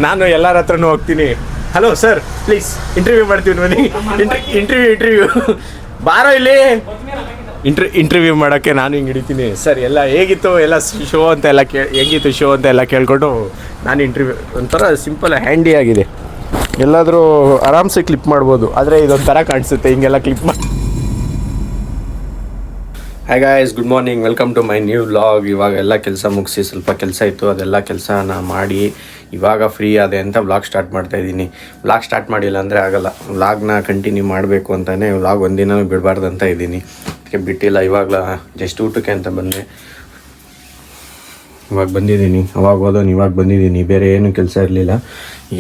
ನಾನು ಎಲ್ಲರ ಹತ್ರನೂ ಹೋಗ್ತೀನಿ, ಹಲೋ ಸರ್ ಪ್ಲೀಸ್ ಇಂಟರ್ವ್ಯೂ ಮಾಡ್ತೀವಿ ಬನ್ನಿ, ಇಂಟರ್ವ್ಯೂ ಬಾರೋ ಇಲ್ಲಿ ಇಂಟರ್ವ್ಯೂ ಮಾಡೋಕ್ಕೆ ನಾನು ಹಿಂಗೆ ಹಿಡಿತೀನಿ. ಸರ್ ಎಲ್ಲ ಹೇಗಿತ್ತು ಎಲ್ಲ ಶೋ ಅಂತ ಎಲ್ಲ ಹೆಂಗಿತ್ತು ಶೋ ಅಂತ ಎಲ್ಲ ಕೇಳ್ಕೊಂಡು ನಾನು ಇಂಟರ್ವ್ಯೂ ಒಂಥರ ಸಿಂಪಲ್ ಹ್ಯಾಂಡಿ ಆಗಿದೆ, ಎಲ್ಲಾದರೂ ಆರಾಮ್ಸೆ ಕ್ಲಿಪ್ ಮಾಡ್ಬೋದು. ಆದರೆ ಇದೊಂಥರ ಕಾಣಿಸುತ್ತೆ ಹಿಂಗೆಲ್ಲ ಕ್ಲಿಪ್ ಮಾಡಿ. Hi guys, good morning, welcome to my new vlog. ಇವಾಗ ಎಲ್ಲ ಕೆಲಸ ಮುಗಿಸಿ ಸ್ವಲ್ಪ ಕೆಲಸ ಇತ್ತು, ಅದೆಲ್ಲ ಕೆಲಸನ ಮಾಡಿ ಇವಾಗ ಫ್ರೀ ಆದೆ ಅಂತ ವ್ಲಾಗ್ ಸ್ಟಾರ್ಟ್ ಮಾಡ್ತಾಯಿದ್ದೀನಿ. ವ್ಲಾಗ್ ಸ್ಟಾರ್ಟ್ ಮಾಡಿಲ್ಲ ಅಂದರೆ ಆಗೋಲ್ಲ, ವ್ಲಾಗ್ನ ಕಂಟಿನ್ಯೂ ಮಾಡಬೇಕು ಅಂತಲೇ ವ್ಲಾಗ್ ಒಂದಿನ ಬಿಡಬಾರ್ದು ಅಂತ ಇದ್ದೀನಿ, ಅದಕ್ಕೆ ಬಿಟ್ಟಿಲ್ಲ. ಇವಾಗಲ ಜಸ್ಟ್ ಊಟಕ್ಕೆ ಅಂತ ಬಂದೆ, ಇವಾಗ ಬಂದಿದ್ದೀನಿ. ಅವಾಗ ಹೋದೋನು ಇವಾಗ ಬಂದಿದ್ದೀನಿ, ಬೇರೆ ಏನು ಕೆಲಸ ಇರಲಿಲ್ಲ.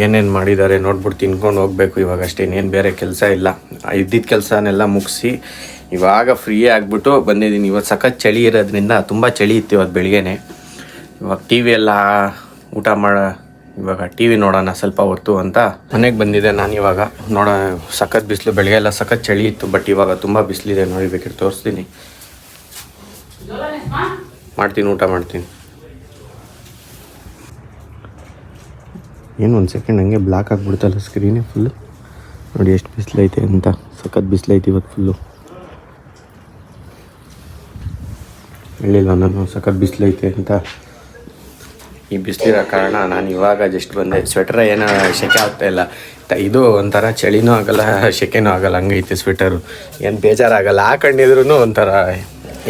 ಏನೇನು ಮಾಡಿದ್ದಾರೆ ನೋಡ್ಬಿಟ್ಟು ತಿನ್ಕೊಂಡು ಹೋಗಬೇಕು ಇವಾಗ ಅಷ್ಟೇ, ಇನ್ನೇನು ಬೇರೆ ಕೆಲಸ ಇಲ್ಲ. ಇದ್ದಿದ್ದ ಕೆಲಸನೆಲ್ಲ ಮುಗಿಸಿ ಇವಾಗ ಫ್ರೀ ಆಗಿಬಿಟ್ಟು ಬಂದಿದ್ದೀನಿ. ಇವತ್ತು ಸಖತ್ ಚಳಿ ಇರೋದ್ರಿಂದ ತುಂಬ ಚಳಿ ಇತ್ತು ಇವತ್ತು ಬೆಳಿಗ್ಗೆನೆ. ಇವಾಗ ಟಿ ವಿ ಎಲ್ಲ ಊಟ ಇವಾಗ ಟಿ ವಿ ನೋಡೋಣ ಸ್ವಲ್ಪ ಹೊತ್ತು ಅಂತ ಮನೆಗೆ ಬಂದಿದ್ದೆ ನಾನು. ಇವಾಗ ಸಖತ್ ಬಿಸಿಲು, ಬೆಳಗ್ಗೆ ಎಲ್ಲ ಸಖತ್ ಚಳಿ ಇತ್ತು, ಬಟ್ ಇವಾಗ ತುಂಬ ಬಿಸಿಲಿದೆ ನೋಡಿ, ಬೇಕಾದ್ರೆ ತೋರಿಸ್ತೀನಿ. ಊಟ ಮಾಡ್ತೀನಿ. ಏನು ಒಂದು ಸೆಕೆಂಡ್ ಹಂಗೆ ಬ್ಲಾಕ್ ಆಗಿಬಿಡ್ತಲ್ಲ ಸ್ಕ್ರೀನೇ ಫುಲ್ಲು. ನೋಡಿ ಎಷ್ಟು ಬಿಸಿಲೈತೆ ಅಂತ, ಸಖತ್ ಬಿಸಿಲೈತೆ ಇವತ್ತು ಫುಲ್ಲು. ಹೇಳಿಲ್ಲ ನಾನು ಸಖತ್ ಬಿಸಿಲೈತೆ ಅಂತ. ಈ ಬಿಸಿಲಿರೋ ಕಾರಣ ನಾನು ಇವಾಗ ಜಸ್ಟ್ ಬಂದೆ. ಸ್ವೆಟರ್ ಏನೋ ಸೆಕೆ ಆಗ್ತಾಯಿಲ್ಲ, ಇದು ಒಂಥರ ಚಳಿನೂ ಆಗೋಲ್ಲ ಸೆಕೆನೂ ಆಗೋಲ್ಲ, ಹಂಗೈತೆ ಸ್ವೆಟರು. ಏನು ಬೇಜಾರಾಗಲ್ಲ, ಹಾಕೊಂಡಿದ್ರು ಒಂಥರ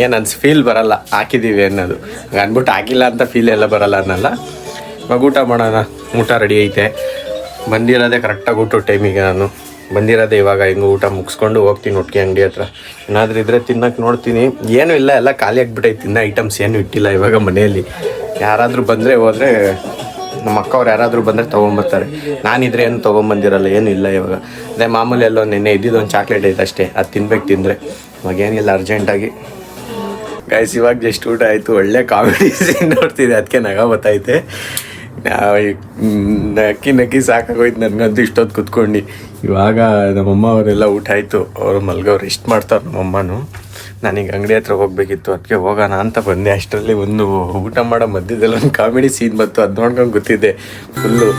ಏನು ಫೀಲ್ ಬರೋಲ್ಲ ಹಾಕಿದ್ದೀವಿ ಅನ್ನೋದು. ಅಂದ್ಬಿಟ್ಟು ಹಾಕಿಲ್ಲ ಅಂತ ಫೀಲ್ ಎಲ್ಲ ಬರೋಲ್ಲ ಅನ್ನಲ್ಲ. ಇವಾಗ ಊಟ ಮಾಡೋಣ. ಊಟ ರೆಡಿ ಐತೆ, ಬಂದಿರೋದೇ ಕರೆಕ್ಟಾಗಿ ಊಟ ಟೈಮಿಗೆ ನಾನು ಬಂದಿರೋದೇ. ಇವಾಗ ಹಿಂಗೆ ಊಟ ಮುಗಿಸ್ಕೊಂಡು ಹೋಗ್ತೀನಿ ಒಟ್ಟಿಗೆ ಅಂಗಡಿ ಹತ್ರ. ಏನಾದರೂ ಇದ್ದರೆ ತಿನ್ನೋಕ್ಕೆ ನೋಡ್ತೀನಿ. ಏನೂ ಇಲ್ಲ, ಎಲ್ಲ ಖಾಲಿ ಆಗಿಬಿಟ್ಟೈತೆ, ತಿನ್ನೋ ಐಟಮ್ಸ್ ಏನೂ ಇಟ್ಟಿಲ್ಲ ಇವಾಗ ಮನೆಯಲ್ಲಿ. ಯಾರಾದರೂ ಬಂದರೆ ಹೋದರೆ ನಮ್ಮ ಅಕ್ಕವ್ರು ಯಾರಾದರೂ ಬಂದರೆ ತೊಗೊಂಬರ್ತಾರೆ, ನಾನಿದ್ರೆ ಏನು ತೊಗೊಂಬಂದಿರಲ್ಲ, ಏನೂ ಇಲ್ಲ ಇವಾಗ. ಅದೇ ಮಾಮೂಲಿ ಎಲ್ಲೋ ನೆನ್ನೆ ಇದ್ದಿದ್ದೊಂದು ಚಾಕ್ಲೇಟ್ ಐತೆ ಅಷ್ಟೇ, ಅದು ತಿನ್ಬೇಕು ತಿಂದರೆ. ಇವಾಗ ಏನಿಲ್ಲ ಅರ್ಜೆಂಟಾಗಿ. ಗೈಸ್ ಇವಾಗ ಜಸ್ಟ್ ಊಟ ಆಯಿತು, ಒಳ್ಳೆ ಕಾಮಿಡಿ ಸೀನ್ ನೋಡ್ತಿದ್ದೆ, ಅದಕ್ಕೆ ನಗ ಬತ್ತೈತೆ. ನಕ್ಕಿ ಸಾಕಾಗೋಯ್ತು ನನಗಂತೂ ಇಷ್ಟೊತ್ತು ಕೂತ್ಕೊಂಡು. ಇವಾಗ ನಮ್ಮಮ್ಮ ಅವರೆಲ್ಲ ಊಟ ಆಯಿತು, ಅವರು ಮಲ್ಗವ್ರು ರೆಸ್ಟ್ ಮಾಡ್ತಾರೆ ನಮ್ಮಮ್ಮನೂ. ನಾನೀಗ ಅಂಗಡಿ ಹತ್ರ ಹೋಗಬೇಕಿತ್ತು, ಅದಕ್ಕೆ ಹೋಗೋಣ ಅಂತ ಬಂದೆ. ಅಷ್ಟರಲ್ಲಿ ಒಂದು ಊಟ ಮಾಡೋ ಮಧ್ಯದಲ್ಲಿ ಒಂದು ಕಾಮಿಡಿ ಸೀನ್ ಬಂತು, ಅದು ನೋಡ್ಕೊಂಡು ಗೊತ್ತಿದ್ದೆ ಫುಲ್ಲು.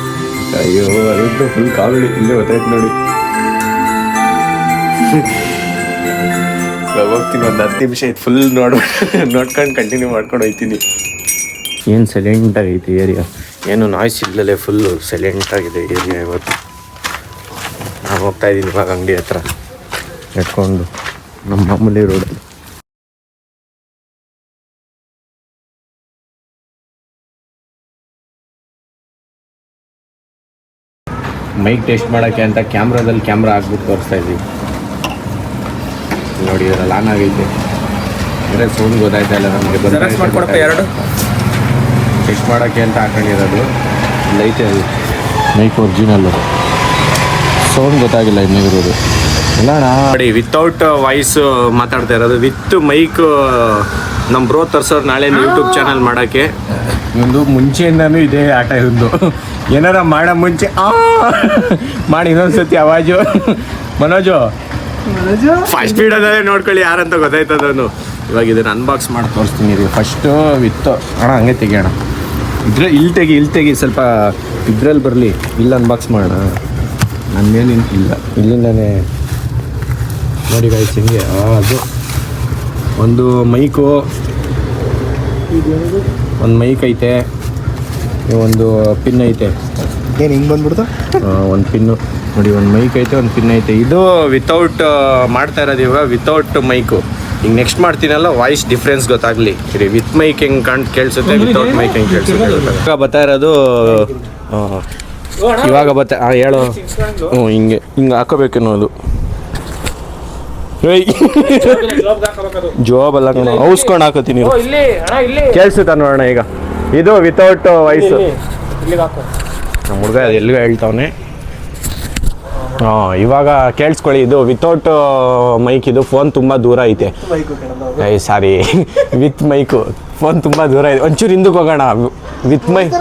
ಅಯ್ಯೋ ಅದೊಂದು ಫುಲ್ ಕಾಮಿಡಿ, ಇಲ್ಲೇ ಗೊತ್ತಾಯ್ತು ನೋಡಿ. ಇವಾಗ ಹೋಗ್ತೀನಿ, ಒಂದು 10 ನಿಮಿಷ ಆಯ್ತು, ಫುಲ್ ನೋಡ್ಕೊಂಡು ಕಂಟಿನ್ಯೂ ಮಾಡ್ಕೊಂಡು ಹೋಗ್ತೀನಿ. ಏನು ಸೈಲೆಂಟಾಗೈತಿ ಏರಿಯಾ, ಏನು ನಾಯ್ಸ್ ಇಲ್ಲದೆ ಫುಲ್ಲು ಸೈಲೆಂಟಾಗಿದೆ ಏರಿಯಾ ಇವತ್ತು. ನಾನು ಹೋಗ್ತಾಯಿದ್ದೀನಿ ಇವಾಗ ಅಂಗಡಿ ಹತ್ರ ಎತ್ಕೊಂಡು, ನಮ್ಮ ಮಾಮೂಲಿ ರೋಡಲ್ಲಿ. ಮೈಕ್ ಟೆಸ್ಟ್ ಮಾಡೋಕ್ಕೆ ಅಂತ ಕ್ಯಾಮ್ರಾದಲ್ಲಿ ಕ್ಯಾಮ್ರಾ ಹಾಕ್ಬಿಟ್ಟು ತೋರಿಸ್ತಾ ಇದ್ದೀವಿ ನೋಡಿ. ಇದರಲ್ಲಿ ಆನ್ ಆಗೈತೆ ಅಂದರೆ ಫೋನ್ ಗೊತ್ತಾಯ್ತಾ ಇಲ್ಲ ನಮಗೆ. ಎರಡು ಟೆಸ್ಟ್ ಮಾಡೋಕ್ಕೆ ಅಂತ ಹಾಕೊಂಡಿರೋದು ಲೈತೆ, ಅದು ಮೈಕ್ ಒರಿಜಿನಲ್ಲು. ಸೌಂಡ್ ಗೊತ್ತಾಗಿಲ್ಲ ಇನ್ನಿರೋದು ಇಲ್ಲ ನೋಡಿ. ವಿತೌಟ್ ವಾಯ್ಸ್ ಮಾತಾಡ್ತಾ ಇರೋದು, ವಿತ್ ಮೈಕ್. ನಮ್ಮ ಬ್ರೋ ತರ್ಸೋರು ನಾಳೆ ಯೂಟ್ಯೂಬ್ ಚಾನಲ್ ಮಾಡೋಕ್ಕೆ. ಒಂದು ಮುಂಚೆಯಿಂದನೂ ಇದೇ ಆಟ ಇರೋದು, ಏನಾರ ಮಾಡೋ ಮುಂಚೆ ಮಾಡಿ ಇನ್ನೊಂದ್ಸತಿ ಅವಾಜು ಮನೋಜು ಫಸ್ಟ್ ಸ್ಪೀಡಲ್ಲೇ ನೋಡ್ಕೊಳ್ಳಿ ಯಾರಂತ ಗೊತ್ತಾಯ್ತದನು. ಇವಾಗ ಇದನ್ನು ಅನ್ಬಾಕ್ಸ್ ಮಾಡಿ ತೋರಿಸ್ತೀನಿ ರೀ. ಫಸ್ಟು ವಿತ್ತು ಅಣ್ಣ ಹಂಗೆ ತೆಗಿಯೋಣ, ಇಲ್ಲಿ ತೆಗಿ ಸ್ವಲ್ಪ ಇದ್ರಲ್ಲಿ ಬರಲಿ. ಇಲ್ಲಿ ಅನ್ಬಾಕ್ಸ್ ಮಾಡೋಣ, ನನ್ನ ಮೇಲೆ ಇಲ್ಲ, ಇಲ್ಲಿಂದನೇ ನೋಡಿ ಗಾಯ್ಸ್ ಹಿಂಗೆ. ಅದು ಒಂದು ಮೈಕು, ಒಂದು ಮೈಕ್ ಐತೆ, ಒಂದು ಪಿನ್ ಐತೆ. ಏನು ಹಿಂಗೆ ಬಂದ್ಬಿಡ್ತು? ಒಂದು ಪಿನ್ನು ನೋಡಿ, ಒಂದು ಮೈಕ್ ಐತೆ, ಒಂದು ಪಿನ್ ಐತೆ. ಇದು ವಿತೌಟ್ ಮಾಡ್ತಾ ಇರೋದು ಇವಾಗ ವಿತೌಟ್ ಮೈಕು. ಈಗ ನೆಕ್ಸ್ಟ್ ಮಾಡ್ತೀನಲ್ಲ ವಾಯ್ಸ್ ಡಿಫ್ರೆನ್ಸ್ ಗೊತ್ತಾಗಲಿ. ವಿತ್ ಮೈಕ್ ಹೆಂಗೆ ಕೇಳಿಸುತ್ತೆ, ವಿತೌಟ್ ಮೈಕ್ ಹೆಂಗೆ ಕೇಳಿಸುತ್ತೆ. ಇವಾಗ ಬರ್ತಾ ಇರೋದು ಇವಾಗ ಹೇಳೋ ಹಿಂಗೆ ಹಾಕೋಬೇಕೇನೋ ಅದು. ಜಾಬ್ ಅಲ್ಲ ಕಣ, ಔಸ್ಕೊಂಡು ಹಾಕೋತೀನಿ. ಕೇಳಿಸುತ್ತ ನೋಡೋಣ ಈಗ. ಇದು ವಿತೌಟ್ ವಾಯ್ಸ್. ನಮ್ಮ ಹುಡುಗ ಅದು ಎಲ್ಲಿಗೂ ಹೇಳ್ತಾವನೆ. ಇವಾಗ ಕೇಳಿಸ್ಕೊಳ್ಳಿ, ಇದು ವಿತೌಟ್ ಮೈಕ್. ಇದು ಫೋನ್ ತುಂಬ ದೂರ ಐತೆ. ಸಾರಿ, ವಿತ್ ಮೈಕು. ಫೋನ್ ತುಂಬ ದೂರ ಇದೆ, ಒಂಚೂರು ಹಿಂದಕ್ಕೆ ಹೋಗೋಣ. ವಿತ್ ಮೈಕ್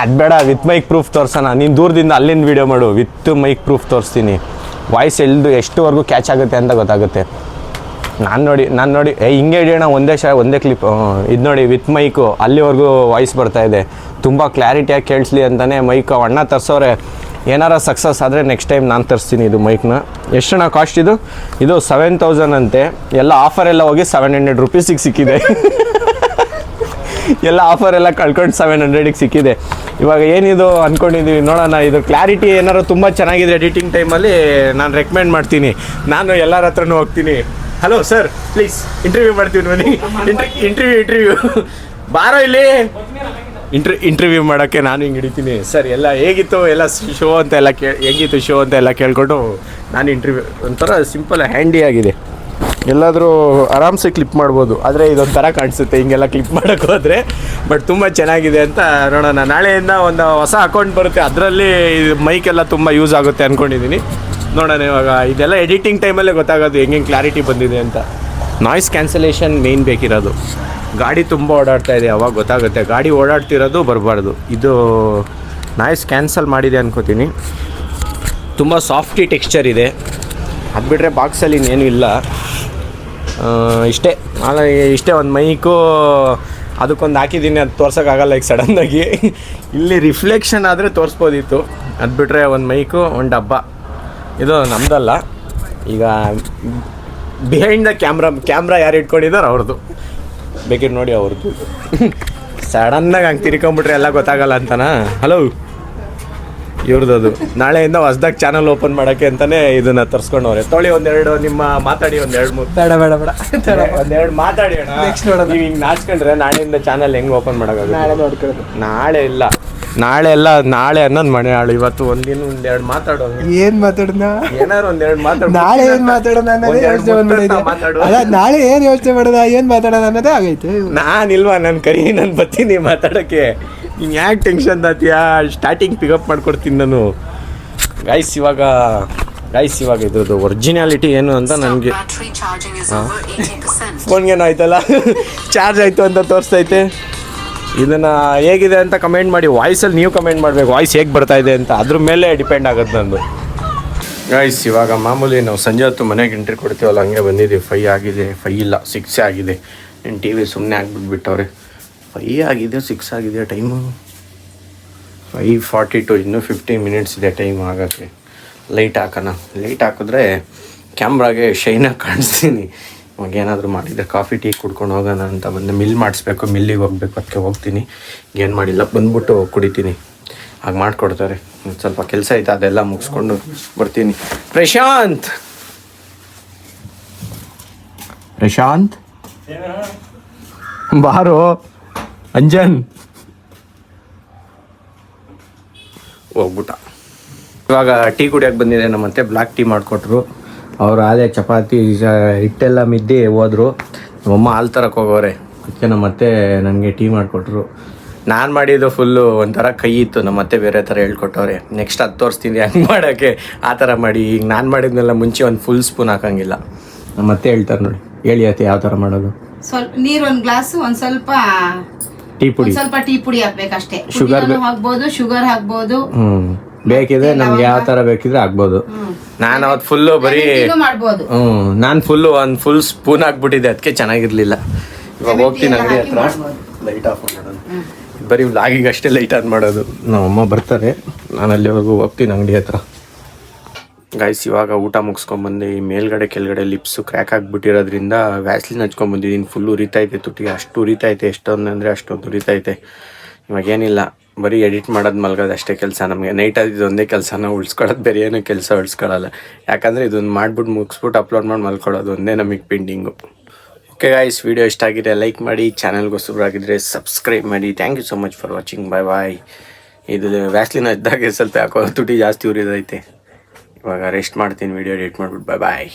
ಅದು ಬೇಡ, ವಿತ್ ಮೈಕ್ ಪ್ರೂಫ್ ತೋರಿಸೋಣ. ನೀನು ದೂರದಿಂದ ಅಲ್ಲಿಂದ ವೀಡಿಯೋ ಮಾಡು, ವಿತ್ ಮೈಕ್ ಪ್ರೂಫ್ ತೋರಿಸ್ತೀನಿ. ವಾಯ್ಸ್ ಎಷ್ಟುವರೆಗೂ ಕ್ಯಾಚ್ ಆಗುತ್ತೆ ಅಂತ ಗೊತ್ತಾಗುತ್ತೆ. ನಾನು ನೋಡಿ ಹಿಂಗೆ ಹಿಡಿಯೋಣ ಒಂದೇ ಕ್ಲಿಪ್. ಇದು ನೋಡಿ ವಿತ್ ಮೈಕು ಅಲ್ಲಿವರೆಗೂ ವಾಯ್ಸ್ ಬರ್ತಾಯಿದೆ, ತುಂಬ ಕ್ಲಾರಿಟಿಯಾಗಿ ಕೇಳಿಸ್ಲಿ ಅಂತಲೇ ಮೈಕು ಅಣ್ಣ ತರಿಸೋರೆ. ಏನಾರ ಸಕ್ಸಸ್ ಆದರೆ ನೆಕ್ಸ್ಟ್ ಟೈಮ್ ನಾನು ತರಿಸ್ತೀನಿ ಇದು ಮೈಕ್ನ. ಎಷ್ಟಣ್ಣ ಕಾಸ್ಟ್ ಇದು 7000 ಅಂತೆ. ಎಲ್ಲ ಆಫರ್ ಎಲ್ಲ ಹೋಗಿ 700 ರುಪೀಸಿಗೆ ಸಿಕ್ಕಿದೆ. ಎಲ್ಲ ಆಫರ್ ಎಲ್ಲ ಕಳ್ಕೊಂಡು 700ಗೆ ಸಿಕ್ಕಿದೆ. ಇವಾಗ ಏನಿದು ಅಂದ್ಕೊಂಡಿದ್ದೀವಿ ನೋಡೋಣ. ಇದು ಕ್ಲಾರಿಟಿ ಏನಾರು ತುಂಬ ಚೆನ್ನಾಗಿದೆ ಎಡಿಟಿಂಗ್ ಟೈಮಲ್ಲಿ ನಾನು ರೆಕಮೆಂಡ್ ಮಾಡ್ತೀನಿ. ನಾನು ಎಲ್ಲರ ಹತ್ರನೂ ಹೋಗ್ತೀನಿ, ಹಲೋ ಸರ್ ಪ್ಲೀಸ್ ಇಂಟರ್ವ್ಯೂ ಮಾಡ್ತೀವಿ ಬನ್ನಿ, ಇಂಟರ್ವ್ಯೂ ಬಾರೋ ಇಲ್ಲಿ ಇಂಟರ್ವ್ಯೂ ಮಾಡೋಕ್ಕೆ ನಾನು ಹಿಂಗೆ ಹಿಡಿತೀನಿ ಸರ್. ಎಲ್ಲ ಹೇಗಿತ್ತು ಎಲ್ಲ ಶೋ ಅಂತ ಎಲ್ಲ ಹೇಗಿತ್ತು ಶೋ ಅಂತ ಎಲ್ಲ ಕೇಳ್ಕೊಂಡು ನಾನು ಇಂಟರ್ವ್ಯೂ ಒಂಥರ ಸಿಂಪಲ್ ಹ್ಯಾಂಡಿ ಆಗಿದೆ. ಎಲ್ಲಾದರೂ ಆರಾಮ್ಸೆ ಕ್ಲಿಪ್ ಮಾಡ್ಬೋದು, ಆದರೆ ಇದೊಂಥರ ಕಾಣಿಸುತ್ತೆ ಹಿಂಗೆಲ್ಲ ಕ್ಲಿಪ್ ಮಾಡೋಕ್ಕೆ ಹೋದರೆ. ಬಟ್ ತುಂಬ ಚೆನ್ನಾಗಿದೆ ಅಂತ ನೋಡೋಣ. ನಾಳೆಯಿಂದ ಒಂದು ಹೊಸ ಅಕೌಂಟ್ ಬರುತ್ತೆ, ಅದರಲ್ಲಿ ಮೈಕೆಲ್ಲ ತುಂಬ ಯೂಸ್ ಆಗುತ್ತೆ ಅಂದ್ಕೊಂಡಿದ್ದೀನಿ. ನೋಡೋಣ ಇವಾಗ. ಇದೆಲ್ಲ ಎಡಿಟಿಂಗ್ ಟೈಮಲ್ಲೇ ಗೊತ್ತಾಗೋದು ಹೆಂಗೆ ಕ್ಲಾರಿಟಿ ಬಂದಿದೆ ಅಂತ. ನಾಯ್ಸ್ ಕ್ಯಾನ್ಸಲೇಷನ್ ಮೇಯ್ನ್ ಬೇಕಿರೋದು. ಗಾಡಿ ತುಂಬ ಓಡಾಡ್ತಾ ಇದೆ, ಅವಾಗ ಗೊತ್ತಾಗುತ್ತೆ. ಗಾಡಿ ಓಡಾಡ್ತಿರೋದು ಬರಬಾರ್ದು. ಇದು ನಾಯ್ಸ್ ಕ್ಯಾನ್ಸಲ್ ಮಾಡಿದೆ ಅನ್ಕೋತೀನಿ. ತುಂಬ ಸಾಫ್ಟಿ ಟೆಕ್ಸ್ಚರ್ ಇದೆ. ಅದು ಬಿಟ್ಟರೆ ಬಾಕ್ಸಲ್ಲಿ ಇನ್ನೇನು ಇಲ್ಲ. ಇಷ್ಟೇ ಒಂದು ಮೈಕು ಅದಕ್ಕೊಂದು ಹಾಕಿದ್ದೀನಿ, ಅದು ತೋರ್ಸೋಕ್ಕಾಗಲ್ಲ ಈಗ ಸಡನ್ನಾಗಿ. ಇಲ್ಲಿ ರಿಫ್ಲೆಕ್ಷನ್ ಆದರೆ ತೋರಿಸ್ಬೋದಿತ್ತು. ಅದು ಬಿಟ್ಟರೆ ಒಂದು ಮೈಕು, ಒಂದು ಡಬ್ಬ. ಇದು ನಮ್ಮದಲ್ಲ. ಈಗ ಬಿಹೈಂಡ್ ದ ಕ್ಯಾಮ್ರಾ ಯಾರು ಇಟ್ಕೊಂಡಿದ್ದಾರೆ ಅವ್ರದ್ದು, ಬೇಕಿದ್ರೆ ನೋಡಿ ಅವ್ರದ್ದು. ಸಡನ್ನಾಗಿ ಹಂಗೆ ತಿರ್ಕೊಂಬಿಟ್ರೆ ಎಲ್ಲ ಗೊತ್ತಾಗಲ್ಲ ಅಂತನಾ. ಹಲೋ ಇವ್ರದ್ದು. ನಾಳೆಯಿಂದ ಹೊಸ್ದಾಗಿ ಚಾನಲ್ ಓಪನ್ ಮಾಡೋಕ್ಕೆ ಅಂತಲೇ ಇದನ್ನು ತರಿಸ್ಕೊಂಡವ್ರೆ. ತೊಳಿ ಒಂದೆರಡು ನಿಮ್ಮ ಮಾತಾಡಿ, ಒಂದೆರಡು ಒಂದೆರಡು ಮಾತಾಡಿ ಅಣ್ಣ. ನೀವು ಹಿಂಗೆ ನಾಚ್ಕೊಂಡ್ರೆ ನಾಳೆಯಿಂದ ಚಾನಲ್ ಹೆಂಗೆ ಓಪನ್ ಮಾಡೋಕ್ಕಾಗುತ್ತೆ? ನಾಳೆ ಅನ್ನೋದು ಮನೆ ಹಾಳು. ಇವತ್ತು ಒಂದೆರಡು ಮಾತಾಡೋದು. ಏನ್ ಮಾತಾಡೋಣ? ಏನಾರು ಒಂದೆರಡು ನಾಳೆ ಏನ್ ಮಾತಾಡೋಣ ನಾಳೆ ಏನ್ ಯೋಚನೆ ಮಾಡೋಣ, ಏನ್ ಮಾತಾಡೋಣ ಅನ್ನೋದೇ ಆಗೈತೆ. ನಾನಿಲ್ವಾ, ನಾನು ಬರ್ತೀನಿ ಮಾತಾಡೋಕ್ಕೆ. ನೀನು ಯಾಕೆ ಟೆನ್ಷನ್ ಆತೀಯಾ? ಸ್ಟಾರ್ಟಿಂಗ್ ಪಿಕಪ್ ಮಾಡ್ಕೊಡ್ತೀನಿ ನಾನು. ಗೈಸ್ ಇವಾಗ ಇದ್ರದ್ದು ಒರಿಜಿನಾಲಿಟಿ ಏನು ಅಂತ ನನಗೆ ಫೋನ್ಗೇನು ಆಯ್ತಲ್ಲ ಚಾರ್ಜ್ ಆಯಿತು ಅಂತ ತೋರಿಸ್ತೈತೆ. ಇದನ್ನು ಹೇಗಿದೆ ಅಂತ ಕಮೆಂಟ್ ಮಾಡಿ. ವಾಯ್ಸಲ್ಲಿ ನೀವು ಕಮೆಂಟ್ ಮಾಡಬೇಕು, ವಾಯ್ಸ್ ಹೇಗೆ ಬರ್ತಾಯಿದೆ ಅಂತ. ಅದ್ರ ಮೇಲೆ ಡಿಪೆಂಡ್ ಆಗುತ್ತೆ ನಂದು. ಗೈಸ್ ಇವಾಗ ಮಾಮೂಲಿ ನಾವು ಸಂಜೆ ಹೊತ್ತು ಮನೆಗೆ ಎಂಟ್ರಿ ಕೊಡ್ತೀವಲ್ಲ, ಹಂಗೆ ಬಂದಿದ್ದೀವಿ. 5 ಆಗಿದೆ, 5 ಇಲ್ಲ 6 ಆಗಿದೆ. ನನ್ನ ಟಿ ವಿ ಸುಮ್ಮನೆ ಆಗಿಬಿಟ್ಬಿಟ್ಟವ್ರೆ. 5 ಆಗಿದೆ, 6 ಆಗಿದೆ ಟೈಮು. 5:42, ಇನ್ನೂ 15 ಮಿನಿಟ್ಸ್ ಇದೆ ಟೈಮ್ ಆಗೋಕ್ಕೆ. ಲೈಟ್ ಹಾಕೋಣ. ಲೈಟ್ ಹಾಕಿದ್ರೆ ಕ್ಯಾಮ್ರಾಗೆ ಶೈನಾಗಿ ಕಾಣಿಸ್ತೀನಿ. ಇವಾಗ ಏನಾದರೂ ಮಾಡಿದರೆ ಕಾಫಿ ಟೀ ಕುಡ್ಕೊಂಡು ಹೋಗೋಣ ಅಂತ ಬಂದು ಮಿಲ್ ಮಾಡಿಸ್ಬೇಕು. ಮಿಲ್ಲಿಗೆ ಹೋಗ್ಬೇಕು, ಅದಕ್ಕೆ ಹೋಗ್ತೀನಿ. ಏನು ಮಾಡಿಲ್ಲ, ಬಂದ್ಬಿಟ್ಟು ಕುಡಿತೀನಿ. ಹಾಗೆ ಮಾಡಿಕೊಡ್ತಾರೆ. ಸ್ವಲ್ಪ ಕೆಲಸ ಐತೆ, ಅದೆಲ್ಲ ಮುಗಿಸ್ಕೊಂಡು ಬರ್ತೀನಿ. ಪ್ರಶಾಂತ್ ಬಾರೋ. ಅಂಜನ್ ಹೋಗ್ಬಿಟ್ಟ. ಇವಾಗ ಟೀ ಕುಡಿಯೋಕೆ ಬಂದಿದೆ. ನಮ್ಮತ್ತೆ ಬ್ಲ್ಯಾಕ್ ಟೀ ಮಾಡಿಕೊಟ್ರು. ಅವರು ಅದೇ ಚಪಾತಿ ಹಿಟ್ಟೆಲ್ಲ ಮಿದ್ದಿ ಹೋದರು. ನಮ್ಮಮ್ಮ ಹಾಲು ತರಕ್ಕೆ ಹೋಗೋರೆ. ಅದಕ್ಕೆ ನಮ್ಮತ್ತೆ ನನಗೆ ಟೀ ಮಾಡಿಕೊಟ್ರು. ನಾನು ಮಾಡಿದ್ದು ಫುಲ್ಲು ಒಂಥರ ಕೈ ಇತ್ತು. ನಮ್ಮತ್ತೆ ಬೇರೆ ಥರ ಹೇಳ್ಕೊಟ್ಟವ್ರೆ. ನೆಕ್ಸ್ಟ್ ಅದು ತೋರಿಸ್ತೀನಿ ಹಂಗೆ ಮಾಡೋಕ್ಕೆ. ಆ ಥರ ಮಾಡಿ. ಈಗ ನಾನು ಮಾಡಿದ್ನೆಲ್ಲ ಮುಂಚೆ ಒಂದು ಫುಲ್ ಸ್ಪೂನ್ ಹಾಕೋಂಗಿಲ್ಲ. ನಮ್ಮತ್ತೆ ಹೇಳ್ತಾರೆ ನೋಡಿ, ಹೇಳಿ ಅತ್ತೆ ಯಾವ ಥರ ಮಾಡೋದು. ಸ್ವಲ್ಪ ನೀರು, ಒಂದು ಗ್ಲಾಸ್, ಒಂದು ಸ್ವಲ್ಪ ಟೀ ಪುಡಿ ಹಾಕ್ಬೇಕಷ್ಟೇ. ಶುಗರ್ ಹಾಕ್ಬೋದು, ಶುಗರ್ ಹಾಕ್ಬೋದು. ಬೇಕಿದ್ರೆ ನಮ್ಗೆ ಯಾವ ತರ ಬೇಕಿದ್ರೆ ಹಾಕ್ಬೋದು. ನಾನು ಅವತ್ತು ಫುಲ್ಲು ಬರೀ ಮಾಡ್ಬೋದು. ನಾನು ಫುಲ್ಲು ಒಂದು ಫುಲ್ ಸ್ಪೂನ್ ಹಾಕ್ಬಿಟ್ಟಿದ್ದೆ, ಅದಕ್ಕೆ ಚೆನ್ನಾಗಿರ್ಲಿಲ್ಲ. ಇವಾಗ ಹೋಗ್ತೀನಿ ಅಂಗಡಿ ಹತ್ರ, ಲೈಟ್ ಆಫ್ ಮಾಡೋದು. ಬರೀ ವ್ಲಾಗಿಗೆ ಅಷ್ಟೇ ಲೈಟ್ ಆನ್ ಮಾಡೋದು. ನಮ್ಮಮ್ಮ ಬರ್ತಾರೆ, ನಾನು ಅಲ್ಲಿವರೆಗೂ ಹೋಗ್ತೀನಿ ಅಂಗಡಿ ಹತ್ರ. ಗೈಸ್ ಇವಾಗ ಊಟ ಮುಗಿಸ್ಕೊಂಬಂದು ಮೇಲ್ಗಡೆ ಕೆಳಗಡೆ ಲಿಪ್ಸು ಕ್ರ್ಯಾಕ್ ಆಗಿಬಿಟ್ಟಿರೋದ್ರಿಂದ ವ್ಯಾಸ್ಲಿನ್ ಹಚ್ಕೊಂಬಂದಿದ್ದೀನಿ. ಫುಲ್ ಉರಿತೈತೆ ತುಟಿಗೆ, ಅಷ್ಟು ಉರಿತೈತೆ. ಎಷ್ಟೊಂದು ಅಂದರೆ ಅಷ್ಟೊಂದು ಉರಿತೈತೆ. ಇವಾಗೇನಿಲ್ಲ, ಬರೀ ಎಡಿಟ್ ಮಾಡೋದು ಮಲ್ಗೋದು ಅಷ್ಟೇ ಕೆಲಸ ನಮಗೆ. ನೈಟ್ ಆದಿದ್ದು ಒಂದೇ ಕೆಲಸನ, ಉಳಿಸ್ಕೊಳ್ಳೋದು ಬೇರೆ ಏನೂ ಕೆಲಸ ಉಳಿಸ್ಕೊಳ್ಳಲ್ಲ. ಯಾಕಂದರೆ ಇದನ್ನು ಮಾಡಿಬಿಟ್ಟು ಮುಗಿಸ್ಬಿಟ್ಟು ಅಪ್ಲೋಡ್ ಮಾಡಿ ಮಲ್ಕೊಳ್ಳೋದು ಒಂದೇ ನಮಗೆ ಪೆಂಡಿಂಗು. ಓಕೆ ಗೈಸ್, ವಿಡಿಯೋ ಇಷ್ಟ ಆಗಿದೆ ಲೈಕ್ ಮಾಡಿ, ಚಾನಲ್ಗೆ ಹೊಸಬ್ರಾಗಿದ್ದರೆ ಸಬ್ಸ್ಕ್ರೈಬ್ ಮಾಡಿ. Thank you so much for watching. Bye. ಇದು ವ್ಯಾಸ್ಲಿನ್ ಹಚ್ಚಿದಾಗೆ ಸ್ವಲ್ಪ ಯಾಕೋ ತುಟಿ ಜಾಸ್ತಿ ಉರಿದೈತೆ. ಇವಾಗ ರೆಸ್ಟ್ ಮಾಡ್ತೀನಿ, ವಿಡಿಯೋ ಎಡಿಟ್ ಮಾಡಿಬಿಟ್ಟು ಬಾಯ್.